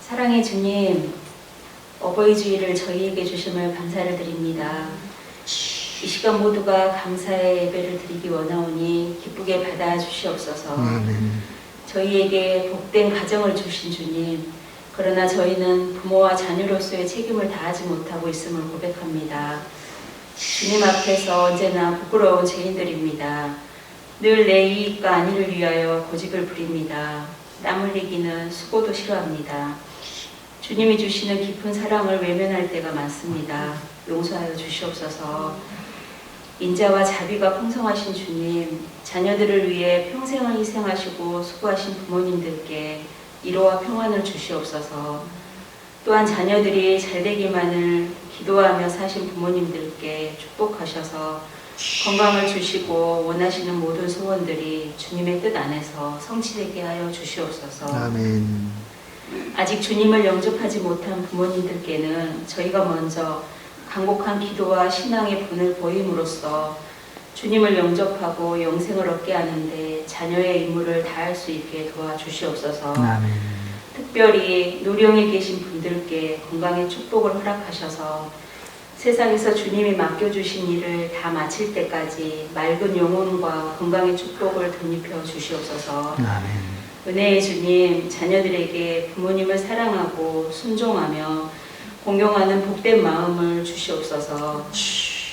사랑의 주님, 어버이 주일을 저희에게 주심을 감사를 드립니다. 이 시간 모두가 감사의 예배를 드리기 원하오니 기쁘게 받아 주시옵소서. 저희에게 복된 가정을 주신 주님, 그러나 저희는 부모와 자녀로서의 책임을 다하지 못하고 있음을 고백합니다. 주님 앞에서 언제나 부끄러운 죄인들입니다. 늘 내 이익과 안위를 위하여 고집을 부립니다. 땀 흘리기는 수고도 싫어합니다. 주님이 주시는 깊은 사랑을 외면할 때가 많습니다. 용서하여 주시옵소서. 인자와 자비가 풍성하신 주님, 자녀들을 위해 평생을 희생하시고 수고하신 부모님들께 위로와 평안을 주시옵소서. 또한 자녀들이 잘되기만을 기도하며 사신 부모님들께 축복하셔서 건강을 주시고 원하시는 모든 소원들이 주님의 뜻 안에서 성취되게 하여 주시옵소서. 아멘. 아직 주님을 영접하지 못한 부모님들께는 저희가 먼저 간곡한 기도와 신앙의 분을 보임으로써 주님을 영접하고 영생을 얻게 하는데 자녀의 임무를 다할 수 있게 도와주시옵소서. 아멘. 특별히 노령에 계신 분들께 건강의 축복을 허락하셔서 세상에서 주님이 맡겨주신 일을 다 마칠 때까지 맑은 영혼과 건강의 축복을 덧입혀 주시옵소서. 아멘. 은혜의 주님, 자녀들에게 부모님을 사랑하고 순종하며 공경하는 복된 마음을 주시옵소서.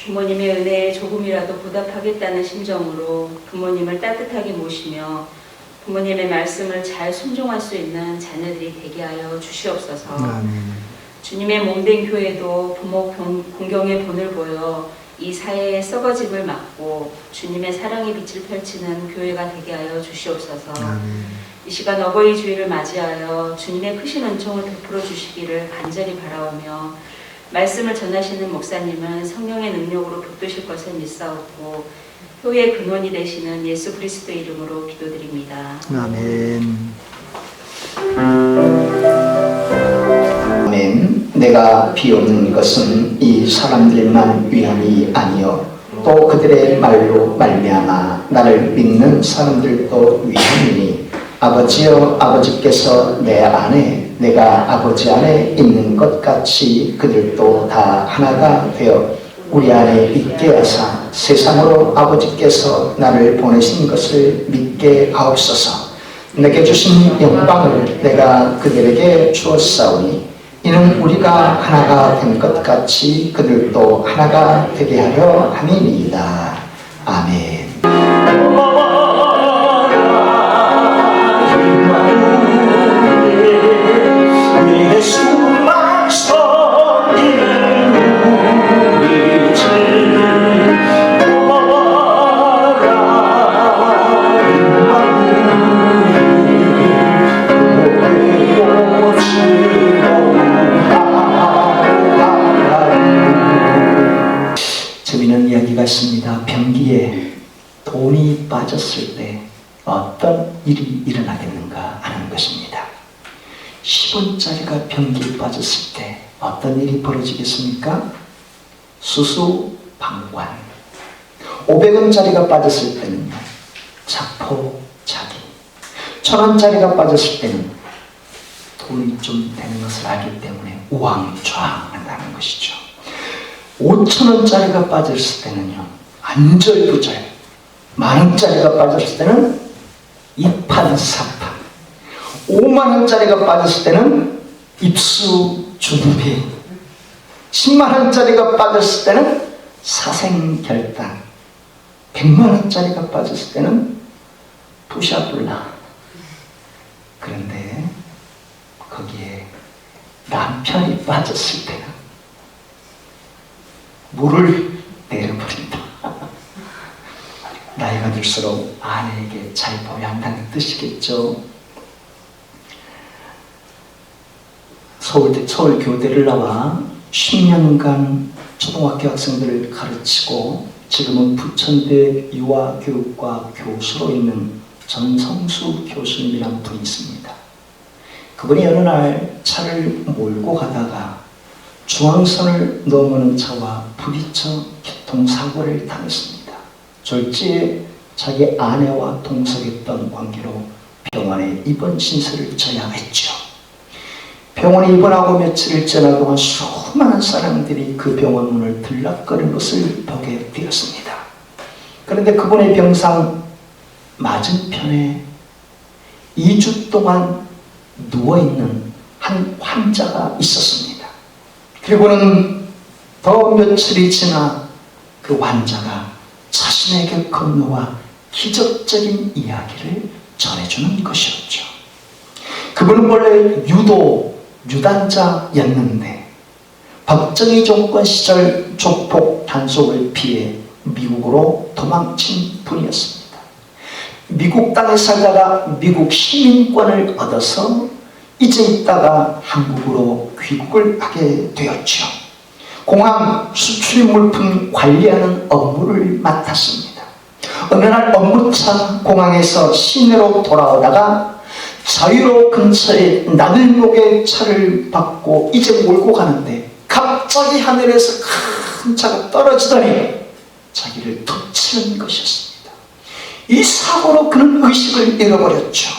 부모님의 은혜에 조금이라도 보답하겠다는 심정으로 부모님을 따뜻하게 모시며 부모님의 말씀을 잘 순종할 수 있는 자녀들이 되게 하여 주시옵소서. 아멘. 주님의 몸된 교회도 부모 공경의 본을 보여 이 사회의 썩어짐을 막고 주님의 사랑의 빛을 펼치는 교회가 되게 하여 주시옵소서. 아멘. 이 시간 어버이 주일을 맞이하여 주님의 크신 은총을 베풀어 주시기를 간절히 바라오며 말씀을 전하시는 목사님은 성령의 능력으로 붙드실 것을 믿사옵고 효의 근원이 되시는 예수 그리스도의 이름으로 기도드립니다. 아멘. 아멘. 내가 비웃는 것은 이 사람들만 위함이 아니요 또 그들의 말로 말미암아 나를 믿는 사람들도 위함이니 아버지여, 아버지께서 내 안에 내가 아버지 안에 있는 것 같이 그들도 다 하나가 되어 우리 안에 있게 하사 세상으로 아버지께서 나를 보내신 것을 믿게 하옵소서. 내게 주신 영광을 내가 그들에게 주었사오니 이는 우리가 하나가 된 것 같이 그들도 하나가 되게 하려 함이니이다. 아멘. 재미있는 이야기가 있습니다. 변기에 돈이 빠졌을 때 어떤 일이 일어나겠는가 하는 것입니다. 10원짜리가 변기에 빠졌을 때 어떤 일이 벌어지겠습니까? 수수방관. 500원짜리가 빠졌을 때는요, 자포자기. 1000원짜리가 빠졌을 때는 돈이 좀 되는 것을 알기 때문에 우왕좌왕한다는 것이죠. 5,000원짜리가 빠졌을 때는요, 안절부절. 10,000원짜리가 빠졌을 때는 이판사판. 50,000원짜리가 빠졌을 때는 입수준비. 100,000원짜리가 빠졌을 때는 사생결단. 100,000원짜리가 빠졌을 때는 부샤블라. 그런데 거기에 남편이 빠졌을 때는 물을 내려버린다. 나이가 들수록 아내에게 잘 보여야 한다는 뜻이겠죠. 서울 교대를 나와 10년간 초등학교 학생들을 가르치고 지금은 부천대 유아교육과 교수로 있는 전성수 교수님이라는 분이 있습니다. 그분이 어느 날 차를 몰고 가다가 중앙선을 넘어오는 차와 부딪혀 교통사고를 당했습니다. 졸지에 자기 아내와 동석했던 관계로 병원에 입원 신세를 져야 했죠. 병원에 입원하고 며칠을 지나 동안 수많은 사람들이 그 병원 문을 들락거리는 것을 보게 되었습니다. 그런데 그분의 병상 맞은편에 2주 동안 누워있는 한 환자가 있었습니다. 그리고는 더 며칠이 지나 그 환자가 자신에게 건너와 기적적인 이야기를 전해주는 것이었죠. 그분은 원래 유단자였는데 박정희 정권 시절 조폭 단속을 피해 미국으로 도망친 분이었습니다. 미국 땅에 살다가 미국 시민권을 얻어서 이제 있다가 한국으로 귀국을 하게 되었죠. 공항 수출입 물품 관리하는 업무를 맡았습니다. 어느 날 업무차 공항에서 시내로 돌아오다가 자유로 근처에 나들목에 차를 받고 이제 몰고 가는데 갑자기 하늘에서 큰 차가 떨어지더니 자기를 툭 치는 것이었습니다. 이 사고로 그는 의식을 잃어버렸죠.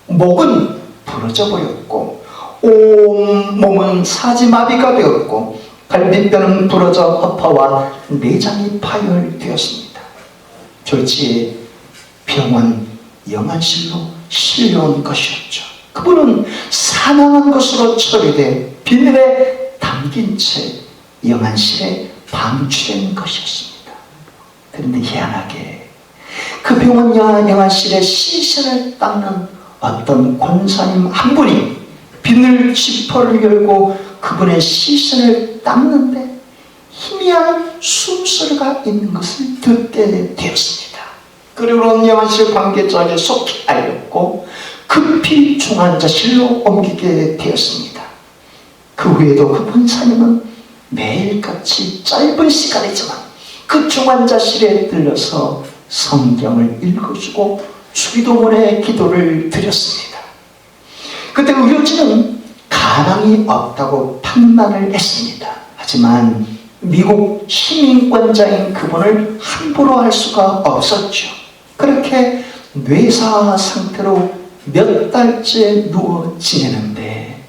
목은 부러져 버렸고 온 몸은 사지마비가 되었고 갈비뼈는 부러져 허파와 내장이 파열되었습니다. 졸지에 병원 영안실로 실려온 것이었죠. 그분은 사망한 것으로 처리돼 비늘에 담긴 채 영안실에 방치된 것이었습니다. 그런데 희한하게 그 병원 영안실에 시신을 닦는 어떤 권사님 한 분이 비늘 지퍼를 열고 그분의 시신을 닦는데 희미한 숨소리가 있는 것을 듣게 되었습니다. 그리고는 영안실 관계자에게 속히 알렸고 급히 중환자실로 옮기게 되었습니다. 그 후에도 그 권사님은 매일같이 짧은 시간이지만 그 중환자실에 들러서 성경을 읽어주고 주기도문의 기도를 드렸습니다. 그때 의료진은 가망이 없다고 판단을 했습니다. 하지만 미국 시민권자인 그분을 함부로 할 수가 없었죠. 그렇게 뇌사 상태로 몇 달째 누워 지내는데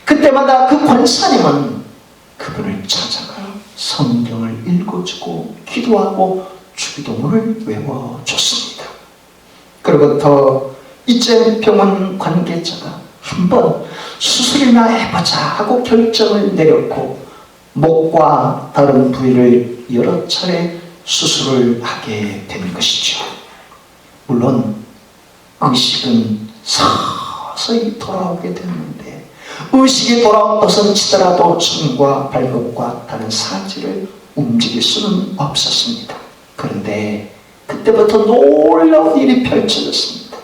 그때마다 그 권사님은 그분을 찾아가 성경을 읽어주고 기도하고 주기도문을 외워줬습니다. 그로부터 이제 병원 관계자가 한번 수술이나 해보자 하고 결정을 내렸고 목과 다른 부위를 여러 차례 수술을 하게 된 것이죠. 물론 의식은 서서히 돌아오게 됐는데 의식이 돌아온 치더라도 손과 발목과 다른 사지를 움직일 수는 없었습니다. 그런데 그때부터 놀라운 일이 펼쳐졌습니다.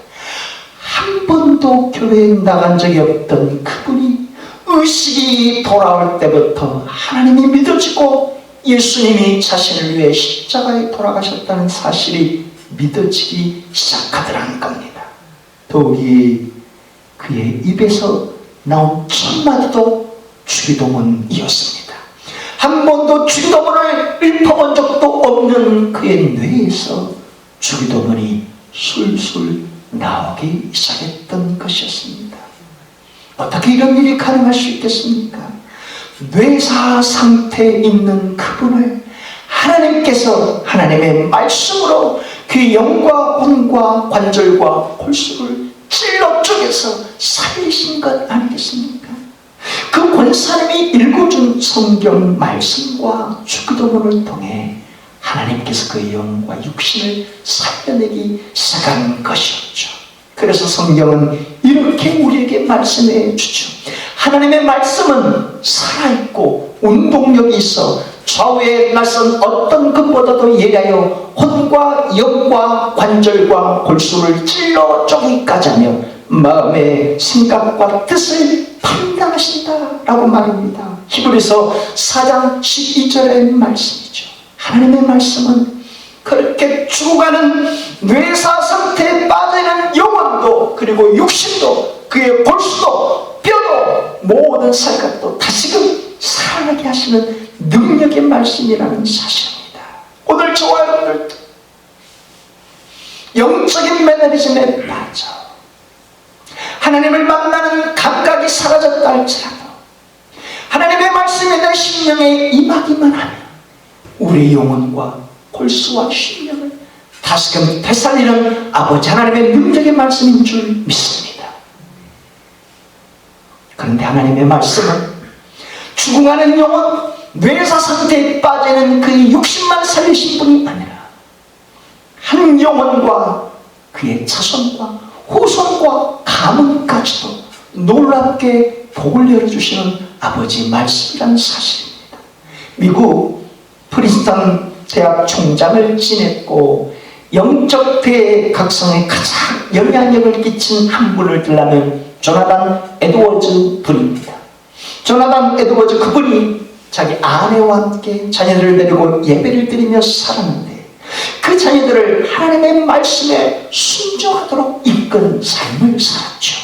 한 번도 교회에 나간 적이 없던 그분이 의식이 돌아올 때부터 하나님이 믿어지고 예수님이 자신을 위해 십자가에 돌아가셨다는 사실이 믿어지기 시작하더라는 겁니다. 더욱이 그의 입에서 나온 첫 마디도 주기도문이었습니다. 한 번도 주기도문을 읽어본 적도 없는 그의 뇌에서 주기도문이 술술 나오기 시작했던 것이었습니다. 어떻게 이런 일이 가능할 수 있겠습니까? 뇌사 상태에 있는 그분을 하나님께서 하나님의 말씀으로 그의 영과 혼과 관절과 골수를 찔러 쪼개서 살리신 것 아니겠습니까? 그 권사님이 읽어준 성경 말씀과 주기도문을 통해 하나님께서 그의 영과 육신을 살려내기 시작한 것이었죠. 그래서 성경은 이렇게 우리에게 말씀해 주죠. 하나님의 말씀은 살아있고 운동력이 있어 좌우에 낯선 어떤 것보다도 예리하여 혼과 영과 관절과 골수를 찔러 쪼개기까지 하며 마음의 생각과 뜻을 판단하신다라고 말합니다. 히브리서 4장 12절의 말씀이죠. 하나님의 말씀은 그렇게 죽어가는 뇌사 상태에 빠져있는 영혼도 그리고 육신도 그의 골수도 뼈도 모든 살갗도 다시금 살아나게 하시는 능력의 말씀이라는 사실입니다. 오늘 저와 여러분들도 영적인 매너리즘에 빠져 하나님을 만나는 감각이 사라졌다 할지라도 성령의 임하기만 하면 우리의 영혼과 골수와 심령을 다시금 되살리는 아버지 하나님의 능력의 말씀인 줄 믿습니다. 그런데 하나님의 말씀은 죽어가는 영혼, 뇌사 상태에 빠지는 그 육신만 살리신 분이 아니라 한 영혼과 그의 자손과 후손과 가문까지도 놀랍게 복을 열어주시는 아버지 말씀이라는 사실입니다. 미국 프린스턴 대학 총장을 지냈고 영적 대의 각성에 가장 영향력을 끼친 한 분을 들라면 조나단 에드워즈 분입니다. 조나단 에드워즈 그분이 자기 아내와 함께 자녀들을 데리고 예배를 드리며 살았는데 그 자녀들을 하나님의 말씀에 순종하도록 이끄는 삶을 살았죠.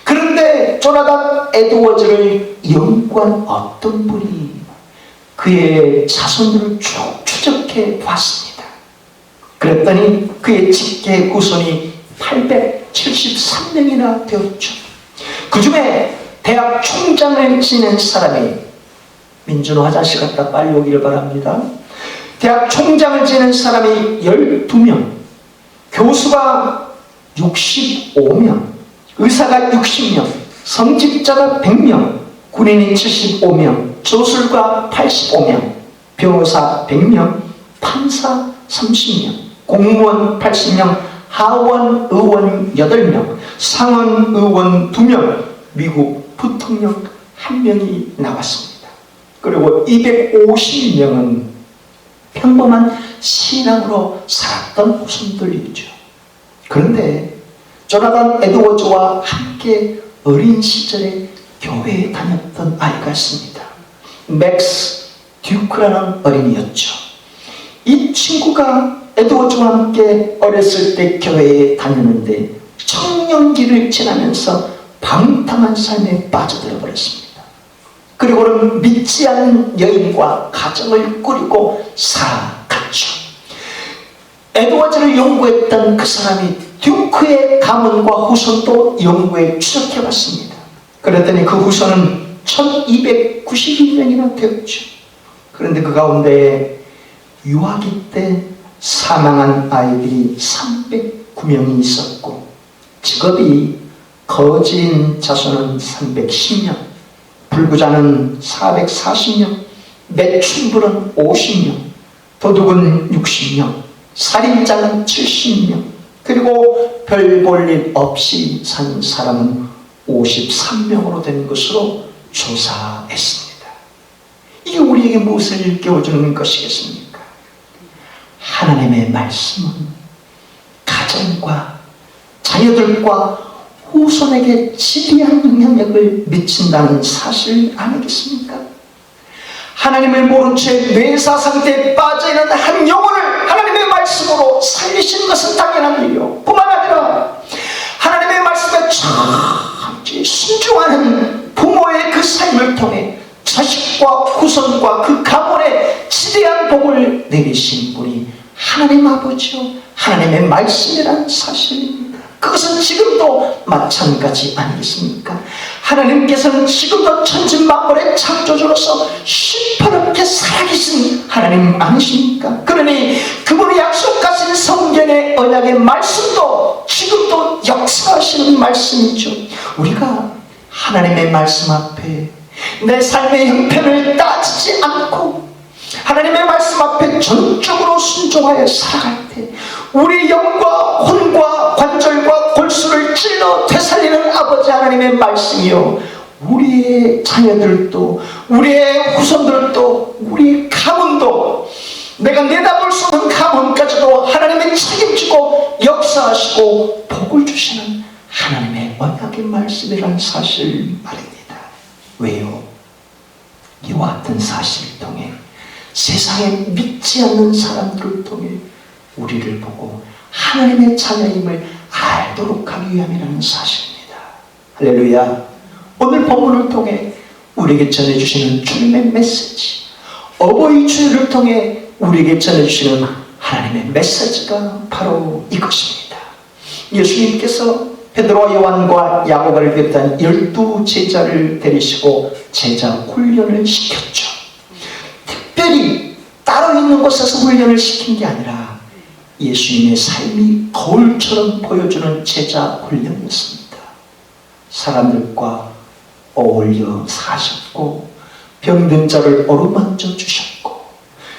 그런데 조나단 에드워즈를 연구한 어떤 분이 그의 자손들을 쭉 추적해 봤습니다. 그랬더니 그의 직계 후손이 873명이나 되었죠. 그 중에 대학 총장을 지낸 사람이, 민준호 화장실 갔다 빨리 오기를 바랍니다. 대학 총장을 지낸 사람이 12명, 교수가 65명, 의사가 60명, 성직자가 100명, 군인이 75명, 조술가 85명, 변호사 100명, 판사 30명, 공무원 80명, 하원 의원 8명, 상원 의원 2명, 미국 부통령 1명이 나왔습니다. 그리고 250명은 평범한 신앙으로 살았던 후손들이죠. 그런데 조나단 에드워즈와 함께 어린 시절에 교회에 다녔던 아이가 있습니다. 맥스 듀크라는 어린이였죠. 이 친구가 에드워즈와 함께 어렸을 때 교회에 다녔는데 청년기를 지나면서 방탕한 삶에 빠져들어 버렸습니다. 그리고는 믿지 않는 여인과 가정을 꾸리고 살아갔죠. 에드워즈를 연구했던 그 사람이 듀크의 가문과 후손도 연구에 추적해봤습니다. 그랬더니 그 후손은 1292명이나 되었죠. 그런데 그 가운데 유아기 때 사망한 아이들이 309명이 있었고, 직업이 거지인 자손은 310명, 불구자는 440명, 매춘부는 50명, 도둑은 60명, 살인자는 70명, 그리고 별 볼 일 없이 산 사람은 53명으로 된 것으로 조사했습니다. 이게 우리에게 무엇을 일깨워주는 것이겠습니까? 하나님의 말씀은 가정과 자녀들과 후손에게 지대한 영향력을 미친다는 사실 아니겠습니까? 하나님을 모른 채 뇌사 상태에 빠져있는 한 영혼을 하나님의 말씀으로 살리시는 것은 당연한 일이요, 뿐만 아니라 하나님의 말씀에 참지 순종하는 부모의 그 삶을 통해 자식과 후손과 그 가문에 지대한 복을 내리신 분이 하나님 아버지요, 하나님의 말씀이라는 사실입니다. 그것은 지금도 마찬가지 아니겠습니까? 하나님께서는 지금도 천지만물의 창조주로서 시퍼렇게 살아계신 하나님 아니십니까? 그러니 그분이 약속하신 성경의 언약의 말씀도 지금도 역사하시는 말씀이죠. 우리가 하나님의 말씀 앞에 내 삶의 형편을 따지지 않고 하나님의 말씀 앞에 전적으로 순종하여 살아갈 때 우리 영과 혼과 관절과 골수를 찔러 되살리는 아버지 하나님의 말씀이요, 우리의 자녀들도 우리의 후손들도 우리의 가문도 내가 내다볼 수 없는 가문까지도 하나님의 책임지고 역사하시고 복을 주시는 하나님의 언약의 말씀이라는 사실 말입니다. 왜요? 이와 같은 사실을 통해 세상에 믿지 않는 사람들을 통해 우리를 보고 하나님의 자녀임을 알도록 하기 위함이라는 사실입니다. 할렐루야. 오늘 본문을 통해 우리에게 전해주시는 주님의 메시지, 어버이 주일을 통해 우리에게 전해주시는 하나님의 메시지가 바로 이것입니다. 예수님께서 베드로와 요한과 야고보를 비롯한 12 제자를 데리시고 제자 훈련을 시켰죠. 특별히 따로 있는 곳에서 훈련을 시킨 게 아니라 예수님의 삶이 거울처럼 보여주는 제자 훈련이었습니다. 사람들과 어울려 사셨고 병든 자를 어루만져 주셨고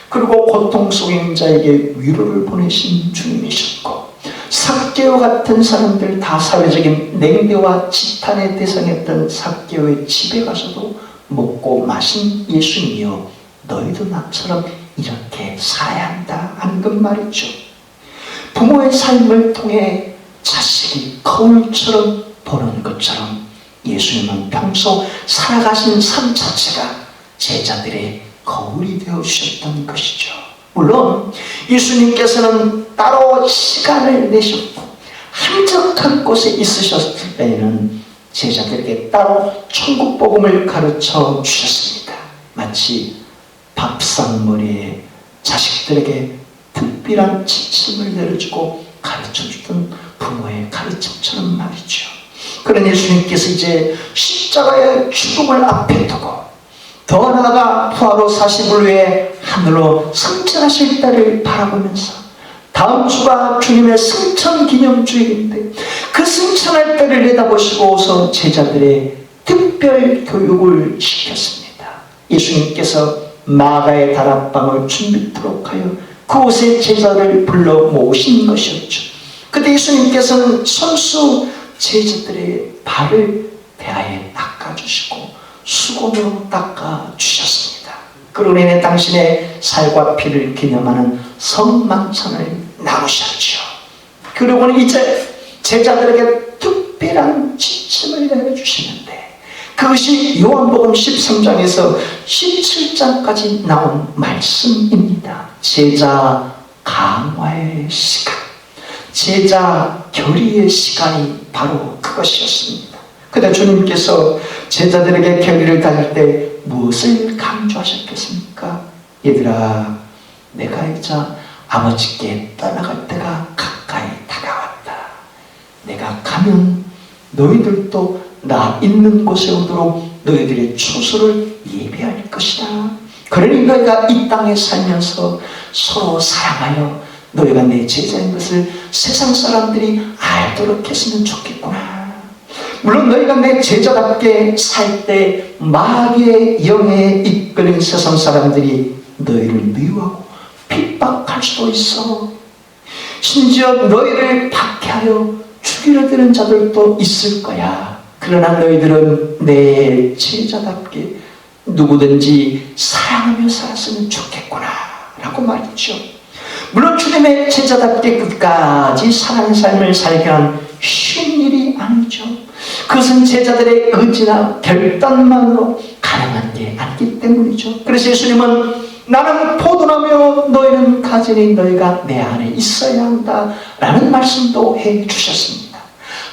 그리고 고통 속에 있는 자에게 위로를 보내신 주님이셨고 삭개오 같은 사람들 다 사회적인 냉대와 지탄의 대상이었던 삭개오의 집에 가서도 먹고 마신 예수님이여 너희도 나처럼 이렇게 살아야 한다 하는 것 말이죠. 부모의 삶을 통해 자식이 거울처럼 보는 것처럼 예수님은 평소 살아가신 삶 자체가 제자들의 거울이 되어주셨던 것이죠. 물론 예수님께서는 따로 시간을 내셨고 한적한 곳에 있으셨을 때에는 제자들에게 따로 천국 복음을 가르쳐 주셨습니다. 마치 밥상머리에 자식들에게 특별한 지침을 내려주고 가르쳐주던 부모의 가르침처럼 말이죠. 그런 예수님께서 이제 십자가의 죽음을 앞에 두고 더 나아가 부활 후 40일 후에 하늘로 승천하실 때를 바라보면서 다음 주가 주님의 승천 기념주일인데 그 승천할 때를 내다보시고서 제자들의 특별 교육을 시켰습니다. 예수님께서 마가의 다락방을 준비토록 하여 그곳에 제자를 불러 모신 것이었죠. 그때 예수님께서는 손수 제자들의 발을 배아에 닦아주시고 수건으로 닦아주셨습니다. 그로 인해 당신의 살과 피를 기념하는 성만찬을 나누셨죠. 그리고는 이제 제자들에게 특별한 지침을 내려주시는데 그것이 요한복음 13장에서 17장까지 나온 말씀입니다. 제자 강화의 시간, 제자 결의의 시간이 바로 그것이었습니다. 그때 주님께서 제자들에게 결의를 다닐 때 무엇을 강조하셨겠습니까? 얘들아, 내가 이제 아버지께 떠나갈 때가 가까이 다가왔다. 내가 가면 너희들도 나 있는 곳에 오도록 너희들의 처소를 예비할 것이다. 그러니 너희가 이 땅에 살면서 서로 사랑하여 너희가 내 제자인 것을 세상 사람들이 알도록 했으면 좋겠구나. 물론 너희가 내 제자답게 살 때 마귀의 영에 이끌린 세상 사람들이 너희를 미워하고 핍박할 수도 있어. 심지어 너희를 박해하여 죽이려 드는 자들도 있을 거야. 그러나 너희들은 내 제자답게 누구든지 사랑하며 살았으면 좋겠구나 라고 말했죠. 물론 주님의 제자답게 끝까지 사랑의 삶을 살게 한 쉬운 일이 아니죠. 그것은 제자들의 의지나 결단만으로 가능한 게 아니기 때문이죠. 그래서 예수님은 나는 포도나무요 너희는 가지니 너희가 내 안에 있어야 한다 라는 말씀도 해주셨습니다.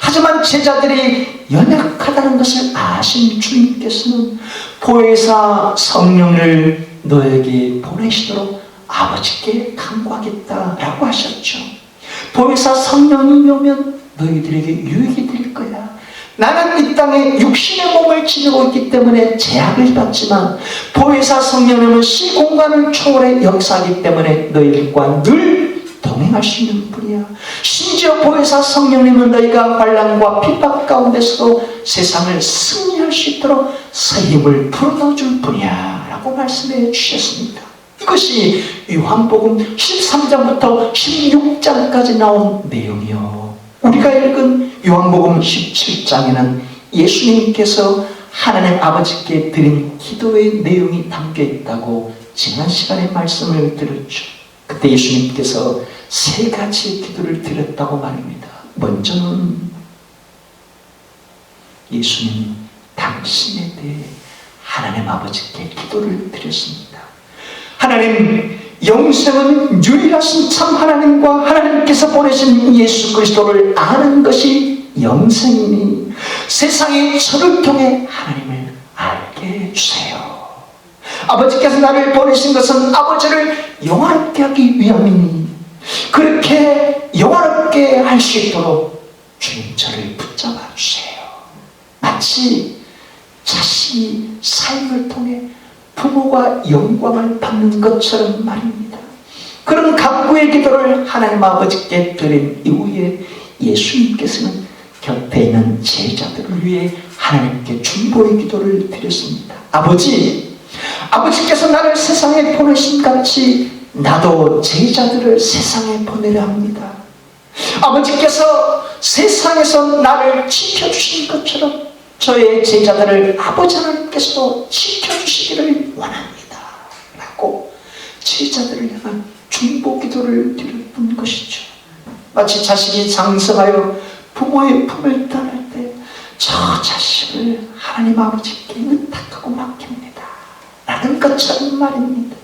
하지만 제자들이 연약하다는 것을 아신 주님께서는 보혜사 성령을 너에게 보내시도록 아버지께 간구하겠다라고 하셨죠. 보혜사 성령이 오면 너희들에게 유익이 될 거야. 나는 이 땅에 육신의 몸을 지니고 있기 때문에 제약을 받지만 보혜사 성령님은 시공간을 초월해 역사하기 때문에 너희들과 늘 동행할 수 있는 분이야. 심지어 보혜사 성령님은 너희가 환난과 핍박 가운데서도 세상을 승리할 수 있도록 새 힘을 불어넣어줄 분이야 라고 말씀해 주셨습니다. 이것이 요한복음 13장부터 16장까지 나온 내용이요. 우리가 읽은 요한복음 17장에는 예수님께서 하나님 아버지께 드린 기도의 내용이 담겨 있다고 지난 시간에 말씀을 드렸죠. 그때 예수님께서 세 가지 기도를 드렸다고 말입니다. 먼저는 예수님이 당신에 대해 하나님 아버지께 기도를 드렸습니다. 하나님, 영생은 유일하신 참 하나님과 하나님께서 보내신 예수 그리스도를 아는 것이 영생이니 세상이 저를 통해 하나님을 알게 해주세요. 아버지께서 나를 보내신 것은 아버지를 영화롭게 하기 위함이니 그렇게 영화롭게 할 수 있도록 주님 저를 붙잡아 주세요. 마치 자신이 삶을 통해 부모가 영광을 받는 것처럼 말입니다. 그런 간구의 기도를 하나님 아버지께 드린 이후에 예수님께서는 곁에 있는 제자들을 위해 하나님께 중보의 기도를 드렸습니다. 아버지께서 나를 세상에 보내신 같이 나도 제자들을 세상에 보내려 합니다. 아버지께서 세상에서 나를 지켜주신 것처럼 저의 제자들을 아버지 하나님께서도 지켜주시기를 원합니다 라고 제자들을 향한 중보 기도를 드렸던 것이죠. 마치 자식이 장성하여 부모의 품을 떠날 때 저 자식을 하나님 아버지께 의탁하고 맡깁니다 라는 것처럼 말입니다.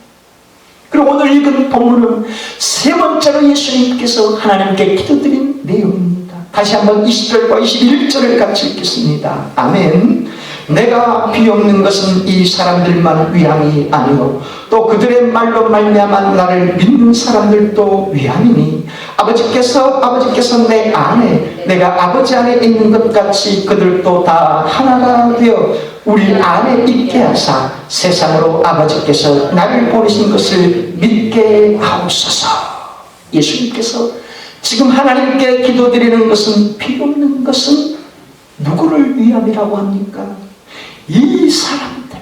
그리고 오늘 읽은 본문은 세 번째로 예수님께서 하나님께 기도드린 내용입니다. 다시 한번 20절과 21절을 같이 읽겠습니다. 아멘. 내가 비 없는 것은 이 사람들만 위함이 아니요 또 그들의 말로 말미암아 나를 믿는 사람들도 위함이니 아버지께서 내 안에 내가 아버지 안에 있는 것 같이 그들도 다 하나가 되어 우리 안에 있게 하사 세상으로 아버지께서 나를 보내신 것을 믿게 하옵소서. 예수님께서 지금 하나님께 기도드리는 것은 비 없는 것은 누구를 위함이라고 합니까? 이 사람들,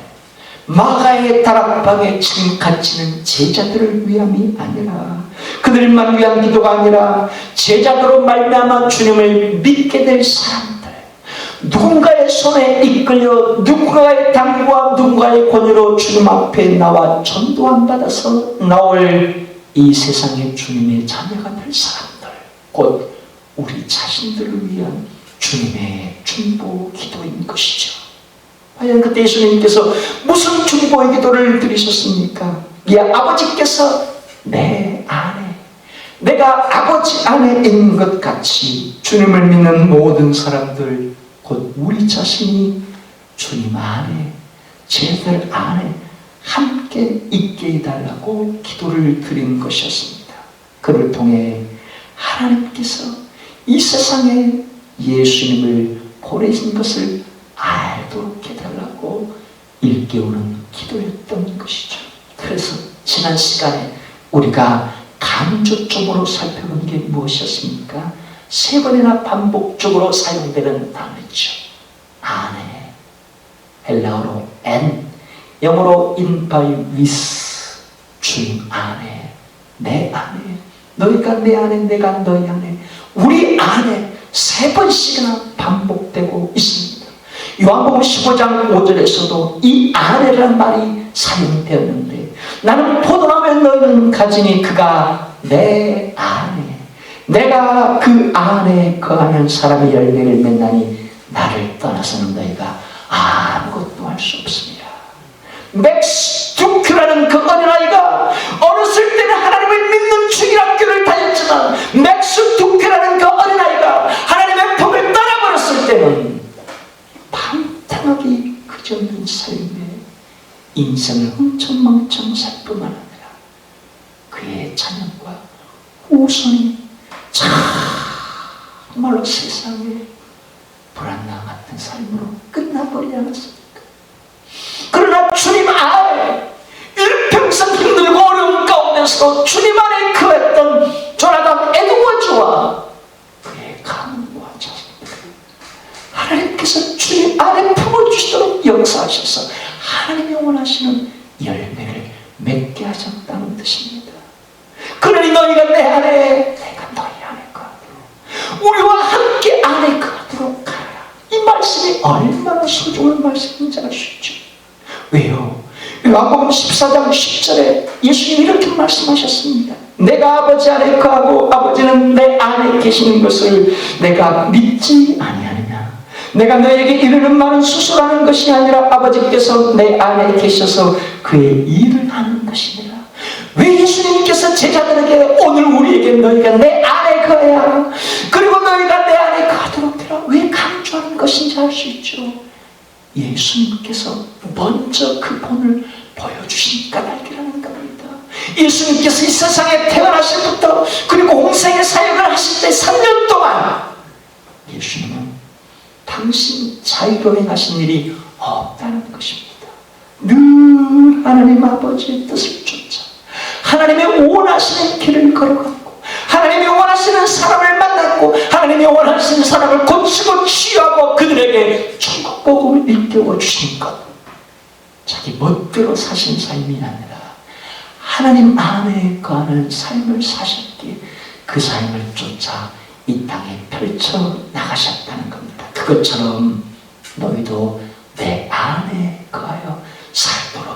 마가의 다락방에 지금 갇히는 제자들을 위함이 아니라, 그들만 위한 기도가 아니라 제자들로 말미암아 주님을 믿게 될 사람들, 누군가의 손에 이끌려 누군가의 당부와 누군가의 권유로 주님 앞에 나와 전도함 받아서 나올 이 세상의 주님의 자녀가 될 사람들, 곧 우리 자신들을 위한 주님의 중보 기도인 것이죠. 과연 그때 예수님께서 무슨 중보의 기도를 드리셨습니까? 아버지께서 내 안에, 내가 아버지 안에 있는 것 같이 주님을 믿는 모든 사람들, 곧 우리 자신이 주님 안에, 제자들 안에 함께 있게 해달라고 기도를 드린 것이었습니다. 그를 통해 하나님께서 이 세상에 예수님을 보내신 것을 알도록 해달라고 일깨우는 기도였던 것이죠. 그래서 지난 시간에 우리가 강조점으로 살펴본 게 무엇이었습니까? 세 번이나 반복적으로 사용되는 단어죠. 안에, 헬라어로 en, 영어로 in by with, 주님 안에, 내 안에, 너희가 내 안에, 내가 너희 안에, 우리 안에 세 번씩이나 반복되고 있습니다. 요한복음 15장 5절에서도 이 안에라는 말이 사용되었는데, 나는 포도나무에 너희는 가지니 그가 내 안에, 내가 그 안에 거하는 사람이 열매를 맺나니 나를 떠나서는 너희가 아무것도 할 수 없습니다. 맥스 두큐라는 그 어린아이가 어렸을 때는 하나님을 믿는 주일학교를 다녔지만, 맥스 두큐라는 그 어린아이가 하나님의 법을 떠나버렸을 때는 방탕하게 그저없는 삶에 인생을 흥청망청 살 뿐만 아니라 그의 자녀과 후손이 정말로 세상에 불안나 같은 삶으로 끝나버리지 않았습니까? 그러나 주님 안에 일평생 힘들고 어려운 가운데서 주님 안에 거했던 조나단 에드워즈와 그의 가문과 자손들, 하나님께서 주님 안에 품어주시도록 역사하셔서 하나님이 원하시는 열매를 맺게 하셨다는 뜻입니다. 그러니 너희가 내 안에, 내가 너희 안에 거하도록, 우리와 함께 안에 거하도록 가라. 이 말씀이 얼마나 소중한 말씀인지 알 수 있죠. 왜요? 요한복음 14장 10절에 예수님이 이렇게 말씀하셨습니다. 내가 아버지 안에 거하고 아버지는 내 안에 계시는 것을 내가 믿지 아니하느냐. 내가 너에게 이르는 말은 수술하는 것이 아니라 아버지께서 내 안에 계셔서 그의 일을 하는 것이니라. 왜 예수님께서 제자들에게 오늘 우리에게 너희가 내 안에 거야, 그리고 너희가 내 안에 거하도록 해라, 왜 강조하는 것인지 알 수 있죠. 예수님께서 먼저 그 본을 보여주시니까 알기라는 겁니다. 예수님께서 이 세상에 태어나실 때부터, 그리고 공생의 사역을 하실 때 3년 동안 예수님은 다 당신 자유로 행하신 일이 없다는 것입니다. 늘 하나님 아버지의 뜻을 쫓아 하나님의 원하시는 길을 걸어갔고 하나님이 원하시는 사람을 만났고 하나님이 원하시는 사람을 고치고 치유하고 그들에게 천국 복음을 일깨워 주신 것, 자기 멋대로 사신 삶이 아니라 하나님 안에 거하는 삶을 사셨기에 그 삶을 쫓아 이 땅에 펼쳐 나가셨다는 겁니다. 그것처럼 너희도 내 안에 거하여